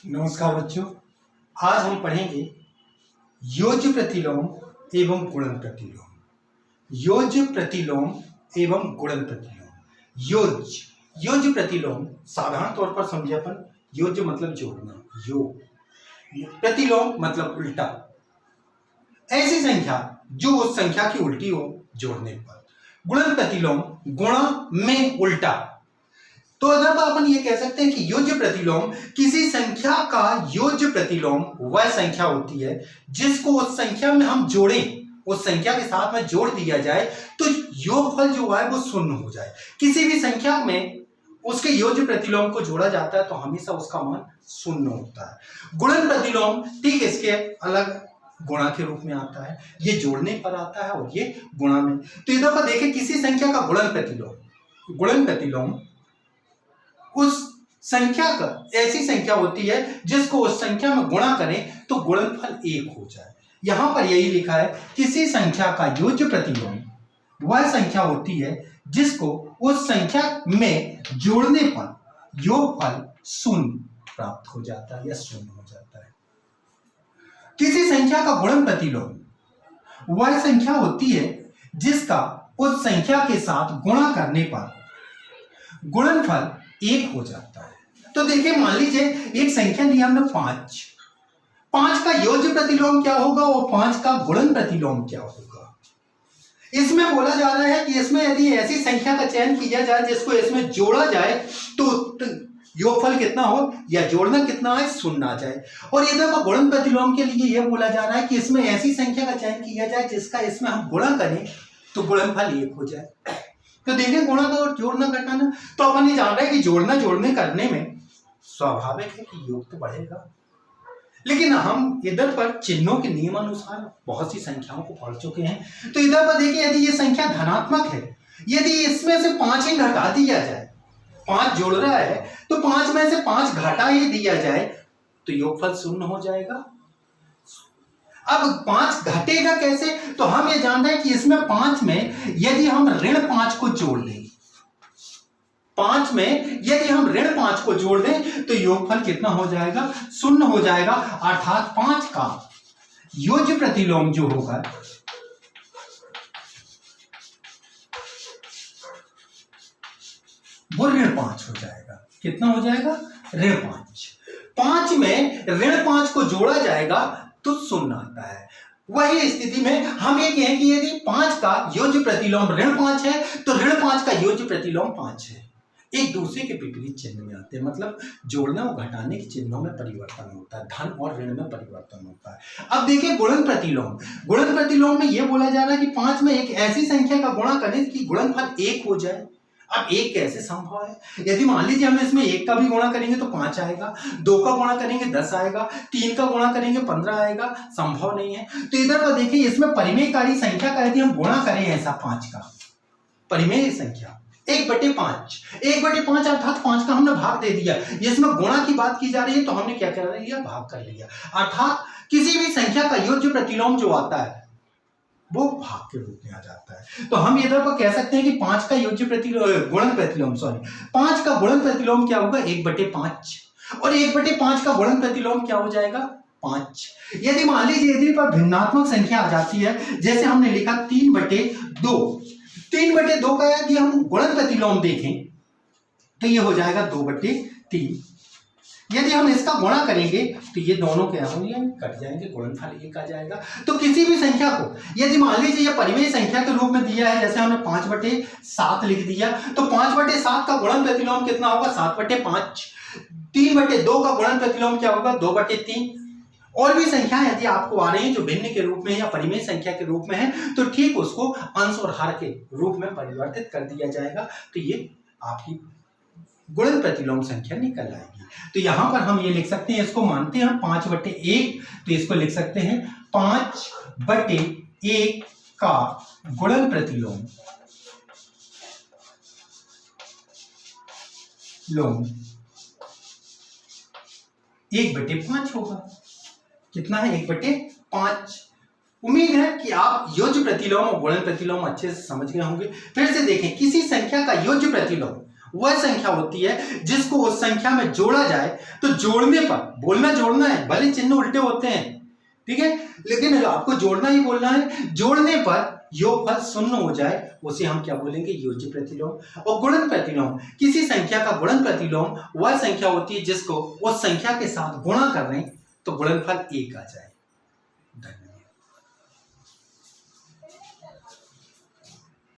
नमस्कार बच्चों, आज हम पढ़ेंगे योज्य प्रतिलोम एवं गुणन प्रतिलोम। योज्य प्रतिलोम एवं गुणन प्रतिलोम। योज्य प्रतिलोम साधारण तौर पर समझे अपन। योज्य मतलब जोड़ना, प्रतिलोम मतलब उल्टा। ऐसी संख्या जो उस संख्या की उल्टी हो जोड़ने पर। गुणन प्रतिलोम गुणा में उल्टा। तो अगर अपन ये कह सकते हैं कि योज्य प्रतिलोम किसी संख्या का योज्य प्रतिलोम वह संख्या होती है जिसको उस संख्या में हम जोड़ें, उस संख्या के साथ में जोड़ दिया जाए तो योगफल जो है वो शून्य हो जाए। किसी भी संख्या में उसके योज्य प्रतिलोम को जोड़ा जाता है तो हमेशा उसका मान शून्य होता है। गुणन प्रतिलोम ठीक इसके अलग गुणा के रूप में आता है, ये जोड़ने पर आता है और ये गुणा में। तो इधर पर देखें, किसी संख्या का गुणन प्रतिलोम उस संख्या का ऐसी संख्या होती है जिसको उस संख्या में गुणा करें तो गुणनफल 1 हो जाए। यहां पर यही लिखा है, किसी संख्या का योज्य प्रतिलोम वह संख्या होती है जिसको उस संख्या में जोड़ने पर योगफल शून्य प्राप्त हो जाता है या शून्य हो जाता है। किसी संख्या का गुणन प्रतिलोम वह संख्या होती है जिसका उस संख्या के साथ गुणा करने पर गुणनफल 1 हो जाता है। तो देखिए, मान लीजिए एक संख्या ली हमने 5 का योज्य प्रतिलोम क्या होगा और 5 का गुणन प्रतिलोम क्या होगा। इसमें बोला जा रहा है कि इसमें यदि ऐसी संख्या का चयन किया जाए जिसको इसमें जोड़ा जाए तो योगफल कितना हो या जोड़ना कितना है, शून्य आ जाए। और इधर का गुणन प्रतिलोम के लिए यह बोला जा रहा है कि इसमें ऐसी संख्या का चयन किया जाए जिसका इसमें हम गुणा करें तो गुणनफल 1 हो जाए। तो देखिए, गुणा का और जोड़ना घटाना, तो अपन ये जान रहे हैं कि जोड़ने करने में स्वाभाविक है कि योग तो बढ़ेगा। लेकिन हम इधर पर चिन्हों के नियमानुसार बहुत सी संख्याओं को पढ़ चुके हैं। तो इधर पर देखिए, यदि ये संख्या धनात्मक है, यदि इसमें से 5 ही घटा दिया जाए, 5 जोड़ रहा है तो 5 में से 5 घटा ही दिया जाए तो योगफल शून्य हो जाएगा। अब 5 घटेगा कैसे, तो हम ये जान रहे हैं कि इसमें 5 में यदि हम ऋण 5 को जोड़ दें, 5 में यदि हम ऋण 5 को जोड़ दें तो योगफल कितना हो जाएगा, शून्य हो जाएगा। अर्थात 5 का योज्य प्रतिलोम जो होगा वो ऋण 5 हो जाएगा। कितना हो जाएगा, ऋण 5। 5 में ऋण 5 को जोड़ा जाएगा तो शून्य आता है। वही स्थिति में हम ये कहें कि यदि 5 का योज्य प्रतिलोम ऋण 5 है तो ऋण 5 का योज्य प्रतिलोम 5 है। एक दूसरे के विपरीत चिन्ह में आते हैं, मतलब जोड़ने और घटाने के चिन्हों में परिवर्तन होता है, धन और ऋण में परिवर्तन होता है। अब देखिए, गुणन प्रतिलोम में यह बोला जा रहा है कि 5 में एक ऐसी संख्या का गुणा करें कि गुणनफल 1 हो जाए। अब 1 कैसे संभव है, यदि मान लीजिए हम इसमें 1 का भी गुणा करेंगे तो 5 आएगा, 2 का गुणा करेंगे 10 आएगा, 3 का गुणा करेंगे 15 आएगा, संभव नहीं है। तो इधर पर देखिए, इसमें परिमेयकारी संख्या का यदि हम गुणा करें ऐसा 5 का परिमेय संख्या 1/5 अर्थात 5 का हमने भाग दे दिया। इसमें गुणा की बात की जा रही है तो हमने क्या कर लिया, भाग कर लिया। अर्थात किसी भी संख्या का योज्य प्रतिलोम जो आता है वो भाग के रूप में आ जाता है। तो हम इधर पर कह सकते हैं कि 5 का योज्य गुणन प्रतिलोम 5 का गुणन प्रतिलोम क्या होगा, 1/5। और 1/5 का गुणन प्रतिलोम क्या हो जाएगा, 5। यदि मान लीजिए यदि पर भिन्नात्मक संख्या आ जाती है, जैसे हमने लिखा 3/2, 3/2 का यदि हम गुणन प्रतिलोम देखें तो ये हो जाएगा 2/3। यदि हम इसका गुणा करेंगे तो ये दोनों क्या होंगे, कट जाएंगे, गुणनफल 1 आ जाएगा। तो किसी भी संख्या को यदि मान लीजिए ये परिमेय संख्या के रूप में दिया है, जैसे हमने 5/7 लिख दिया, तो 5/7 का गुणन प्रतिलोम कितना होगा, 7/5। 3/2 का गुणन प्रतिलोम क्या होगा, 2/3। और भी संख्याएं यदि आपको आ रही हैं जो भिन्न के रूप में या परिमेय संख्या के रूप में है तो ठीक उसको अंश और हर के रूप में परिवर्तित कर दिया जाएगा, तो ये आपकी गुणन प्रतिलोम संख्या निकल आएगी। तो यहां पर हम ये लिख सकते हैं, इसको मानते हैं 5/1, तो इसको लिख सकते हैं 5/1 का गुणन प्रतिलोम 1/5 होगा। कितना है, 1/5। उम्मीद है कि आप योज्य प्रतिलोम और गुणन प्रतिलोम अच्छे से समझ गए होंगे। फिर से देखें, किसी संख्या का योज्य प्रतिलोम वह संख्या होती है जिसको उस संख्या में जोड़ा जाए तो जोड़ने पर, बोलना जोड़ना है, भले चिन्ह उल्टे होते हैं, ठीक है, लेकिन आपको जोड़ना ही बोलना है, जोड़ने पर योगफल शून्य हो जाए उसे हम क्या बोलेंगे, योज्य प्रतिलोम। और गुणन प्रतिलोम, किसी संख्या का गुणन प्रतिलोम वह संख्या होती है जिसको उस संख्या के साथ गुणा कर रहे हैं तो गुणनफल 1 आ जाए। धन्यवाद।